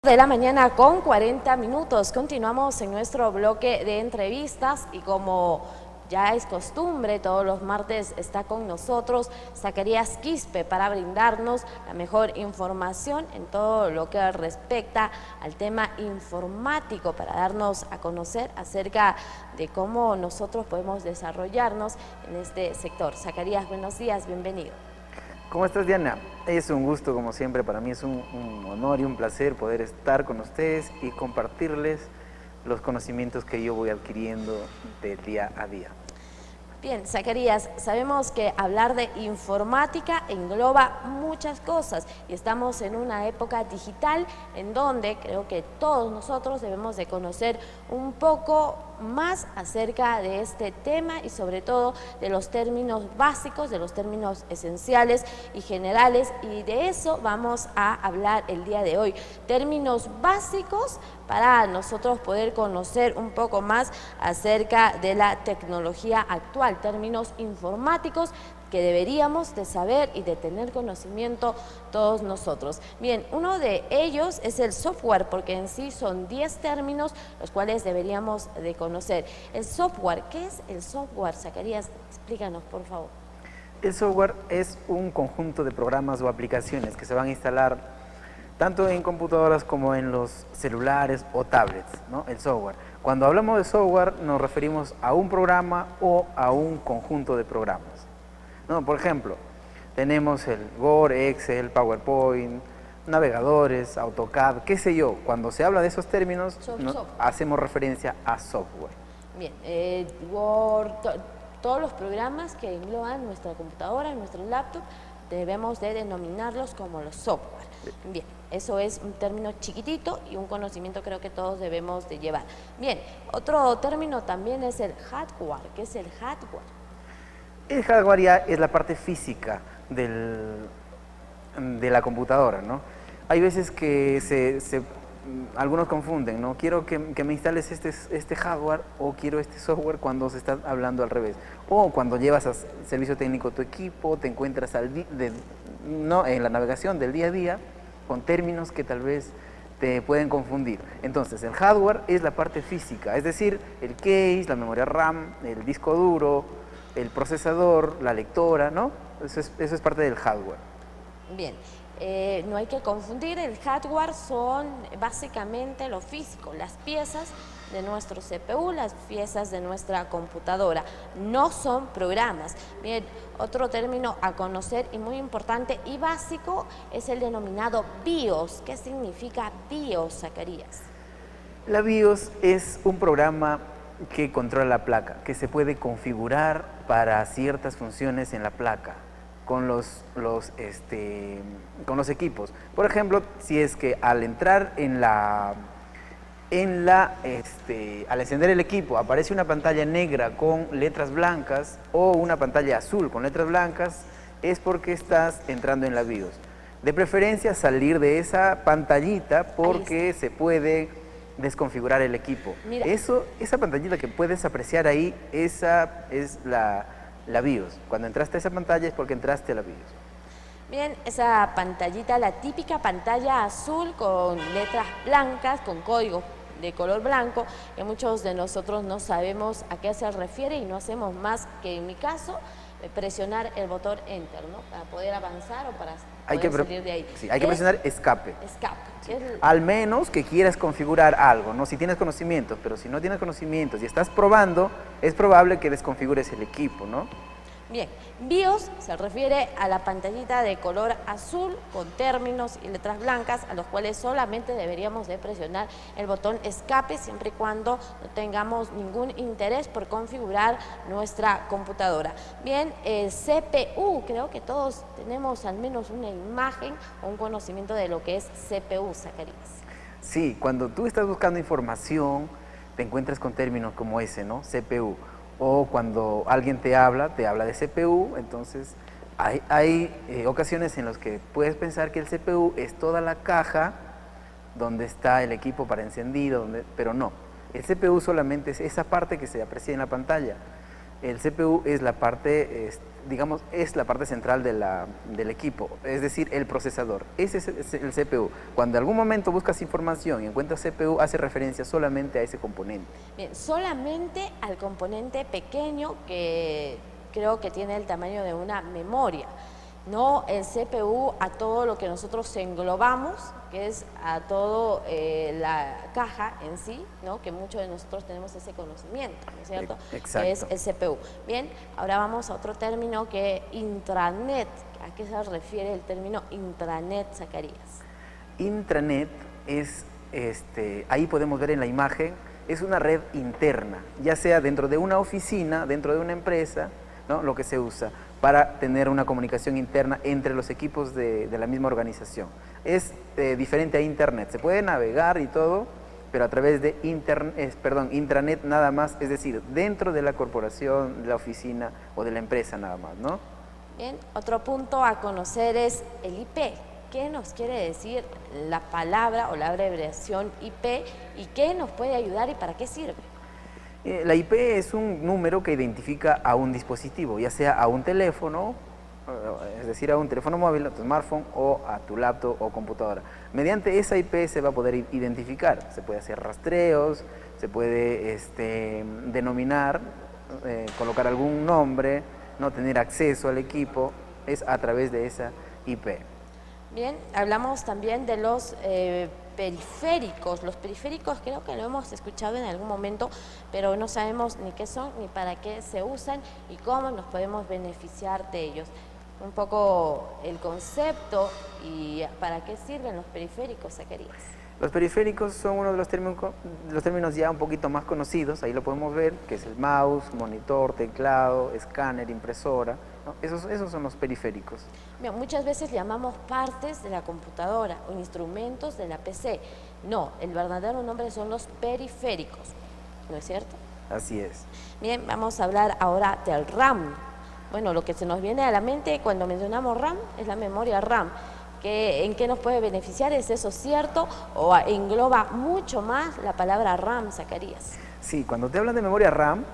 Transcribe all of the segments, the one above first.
De la mañana con 40 minutos. Continuamos en nuestro bloque de entrevistas y como ya es costumbre, todos los martes está con nosotros Zacarías Quispe para brindarnos la mejor información en todo lo que respecta al tema informático, para darnos a conocer acerca de cómo nosotros podemos desarrollarnos en este sector. Zacarías, buenos días, bienvenido. ¿Cómo estás, Diana? Es un gusto, como siempre, para mí es un honor y un placer poder estar con ustedes y compartirles los conocimientos que yo voy adquiriendo de día a día. Bien, Zacarías, sabemos que hablar de informática engloba muchas cosas y estamos en una época digital en donde creo que todos nosotros debemos de conocer un poco más acerca de este tema y sobre todo de los términos básicos, de los términos esenciales y generales, y de eso vamos a hablar el día de hoy. Términos básicos para nosotros poder conocer un poco más acerca de la tecnología actual, términos informáticos que deberíamos de saber y de tener conocimiento todos nosotros. Bien, uno de ellos es el software, porque en sí son 10 términos los cuales deberíamos de conocer. El software, ¿qué es el software, Zacarías? Explícanos, por favor. El software es un conjunto de programas o aplicaciones que se van a instalar tanto en computadoras como en los celulares o tablets, ¿no? El software. Cuando hablamos de software nos referimos a un programa o a un conjunto de programas. No, por ejemplo, tenemos el Word, Excel, PowerPoint, navegadores, AutoCAD, qué sé yo. Cuando se habla de esos términos, hacemos referencia a software. Bien, Word, todos los programas que engloban nuestra computadora, nuestro laptop, debemos de denominarlos como los software. Bien, eso es un término chiquitito y un conocimiento creo que todos debemos de llevar. Bien, otro término también es el hardware. ¿Qué es el hardware? El hardware ya es la parte física de la computadora, ¿no? Hay veces que algunos confunden, ¿no? Quiero que me instales este hardware o quiero este software cuando se está hablando al revés. O cuando llevas a servicio técnico tu equipo, te encuentras en la navegación del día a día con términos que tal vez te pueden confundir. Entonces, el hardware es la parte física, es decir, el case, la memoria RAM, el disco duro, el procesador, la lectora, ¿no? Eso es parte del hardware. Bien, no hay que confundir, el hardware son básicamente lo físico, las piezas de nuestro CPU, las piezas de nuestra computadora, no son programas. Bien, otro término a conocer y muy importante y básico es el denominado BIOS. ¿Qué significa BIOS, Zacarías? La BIOS es un programa que controla la placa, que se puede configurar para ciertas funciones en la placa con los equipos. Por ejemplo, si es que al entrar al encender el equipo aparece una pantalla negra con letras blancas o una pantalla azul con letras blancas, es porque estás entrando en la BIOS. De preferencia salir de esa pantallita porque se puede desconfigurar el equipo. Mira. Esa pantallita que puedes apreciar ahí, esa es la BIOS. Cuando entraste a esa pantalla es porque entraste a la BIOS. Bien, esa pantallita, la típica pantalla azul con letras blancas, con código de color blanco, que muchos de nosotros no sabemos a qué se refiere y no hacemos más que, en mi caso, presionar el botón Enter, ¿no? Para poder avanzar o para poder salir de ahí. Sí, hay que presionar Escape. Escape. Sí. Al menos que quieras configurar algo, ¿no? Si tienes conocimientos, pero si no tienes conocimientos y estás probando, es probable que desconfigures el equipo, ¿no? Bien, BIOS se refiere a la pantallita de color azul con términos y letras blancas a los cuales solamente deberíamos de presionar el botón escape siempre y cuando no tengamos ningún interés por configurar nuestra computadora. Bien, el CPU, creo que todos tenemos al menos una imagen o un conocimiento de lo que es CPU, Zacarías. Sí, cuando tú estás buscando información te encuentras con términos como ese, ¿no? CPU. O cuando alguien te habla de CPU, entonces hay ocasiones en las que puedes pensar que el CPU es toda la caja donde está el equipo para encendido, pero no. El CPU solamente es esa parte que se aprecia en la pantalla. El CPU es la parte, digamos, es la parte central del equipo, es decir, el procesador. Ese es el CPU. Cuando en algún momento buscas información y encuentras CPU, hace referencia solamente a ese componente. Bien, solamente al componente pequeño que creo que tiene el tamaño de una memoria. No el CPU a todo lo que nosotros englobamos, que es a todo la caja en sí, ¿no? Que muchos de nosotros tenemos ese conocimiento, ¿no es cierto? Exacto. Que es el CPU. Bien, ahora vamos a otro término que intranet. ¿A qué se refiere el término intranet, Zacarías? Intranet es, ahí podemos ver en la imagen, es una red interna, ya sea dentro de una oficina, dentro de una empresa, ¿no? Lo que se usa para tener una comunicación interna entre los equipos de la misma organización. Es diferente a Internet, se puede navegar y todo, pero a través de intranet nada más, es decir, dentro de la corporación, de la oficina o de la empresa nada más, ¿no? Bien, otro punto a conocer es el IP. ¿Qué nos quiere decir la palabra o la abreviación IP y qué nos puede ayudar y para qué sirve? La IP es un número que identifica a un dispositivo, ya sea a un teléfono, es decir, a un teléfono móvil, a tu smartphone o a tu laptop o computadora. Mediante esa IP se va a poder identificar, se puede hacer rastreos, se puede denominar, colocar algún nombre, no tener acceso al equipo, es a través de esa IP. Bien, hablamos también de los periféricos. Los periféricos creo que lo hemos escuchado en algún momento, pero no sabemos ni qué son, ni para qué se usan y cómo nos podemos beneficiar de ellos. Un poco el concepto y para qué sirven los periféricos, Zacarías. Los periféricos son uno de los términos ya un poquito más conocidos, ahí lo podemos ver, que es el mouse, monitor, teclado, escáner, impresora, ¿no? Esos son los periféricos. Bien, muchas veces llamamos partes de la computadora o instrumentos de la PC. No, el verdadero nombre son los periféricos, ¿no es cierto? Así es. Bien, vamos a hablar ahora del RAM. Bueno, lo que se nos viene a la mente cuando mencionamos RAM es la memoria RAM. ¿En qué nos puede beneficiar? ¿Es eso cierto o engloba mucho más la palabra RAM, Zacarías? Sí, cuando te hablan de memoria RAM,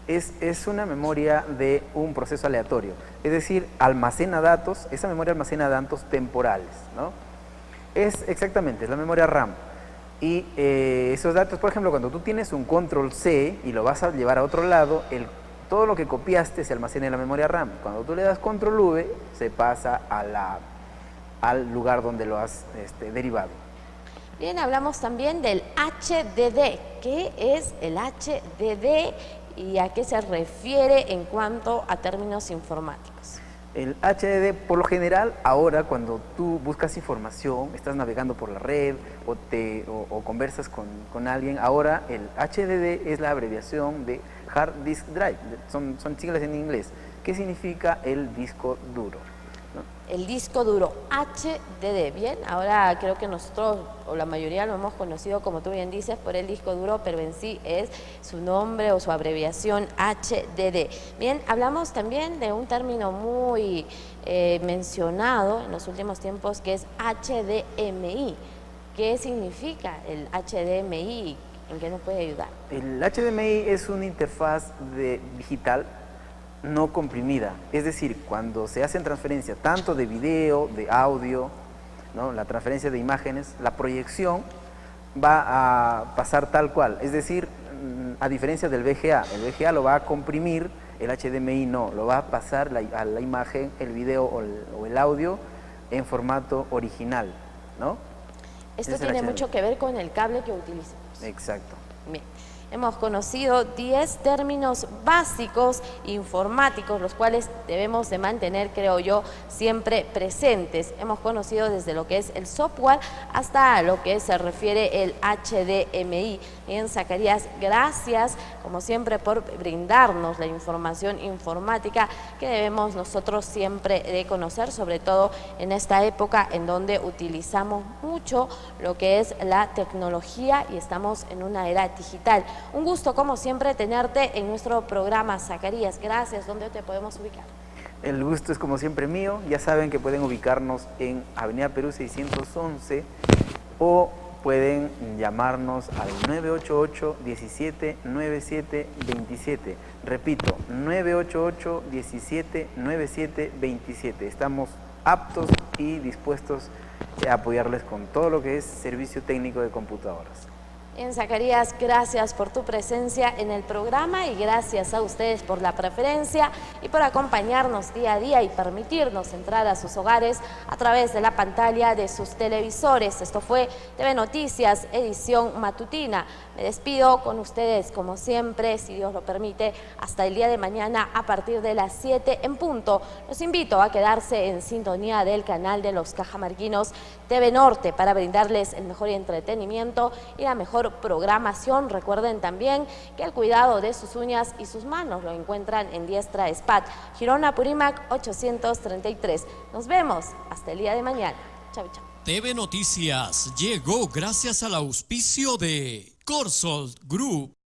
es una memoria de un proceso aleatorio, es decir, almacena datos, esa memoria almacena datos temporales, ¿no? Es la memoria RAM. Y esos datos, por ejemplo, cuando tú tienes un control C y lo vas a llevar a otro lado, todo lo que copiaste se almacena en la memoria RAM. Cuando tú le das control V, se pasa al lugar donde lo has derivado. Bien, hablamos también del HDD. ¿Qué es el HDD y a qué se refiere en cuanto a términos informáticos? El HDD, por lo general, ahora cuando tú buscas información, estás navegando por la red o conversas con alguien, ahora el HDD es la abreviación de Hard Disk Drive, son siglas en inglés. ¿Qué significa el disco duro? ¿No? El disco duro, HDD, bien, ahora creo que nosotros, o la mayoría lo hemos conocido, como tú bien dices, por el disco duro, pero en sí es su nombre o su abreviación HDD. Bien, hablamos también de un término muy mencionado en los últimos tiempos, que es HDMI. ¿Qué significa el HDMI? ¿En qué nos puede ayudar? El HDMI es una interfaz digital no comprimida, es decir, cuando se hacen transferencias tanto de video, de audio, ¿no? La transferencia de imágenes, la proyección va a pasar tal cual, es decir, a diferencia del VGA, el VGA lo va a comprimir, el HDMI no, lo va a pasar a la imagen, el video o el audio en formato original, ¿no? Esto tiene mucho que ver con el cable que utilizamos. Exacto. Bien. Hemos conocido 10 términos básicos informáticos, los cuales debemos de mantener, creo yo, siempre presentes. Hemos conocido desde lo que es el software hasta lo que se refiere el HDMI. Bien, Zacarías, gracias, como siempre, por brindarnos la información informática que debemos nosotros siempre de conocer, sobre todo en esta época en donde utilizamos mucho lo que es la tecnología y estamos en una era digital. Un gusto, como siempre, tenerte en nuestro programa, Zacarías. Gracias. ¿Dónde te podemos ubicar? El gusto es como siempre mío. Ya saben que pueden ubicarnos en Avenida Perú 611 o pueden llamarnos al 988-179727. Repito, 988-179727. Estamos aptos y dispuestos a apoyarles con todo lo que es servicio técnico de computadoras. Bien, Zacarías, gracias por tu presencia en el programa y gracias a ustedes por la preferencia y por acompañarnos día a día y permitirnos entrar a sus hogares a través de la pantalla de sus televisores. Esto fue TV Noticias, edición matutina. Me despido con ustedes como siempre, si Dios lo permite, hasta el día de mañana a partir de las 7 en punto. Los invito a quedarse en sintonía del canal de los cajamarquinos TV Norte para brindarles el mejor entretenimiento y la mejor programación. Recuerden también que el cuidado de sus uñas y sus manos lo encuentran en Diestra Spa, Girón Apurímac 833. Nos vemos hasta el día de mañana. Chau, chau. TV Noticias llegó gracias al auspicio de Corsol Group.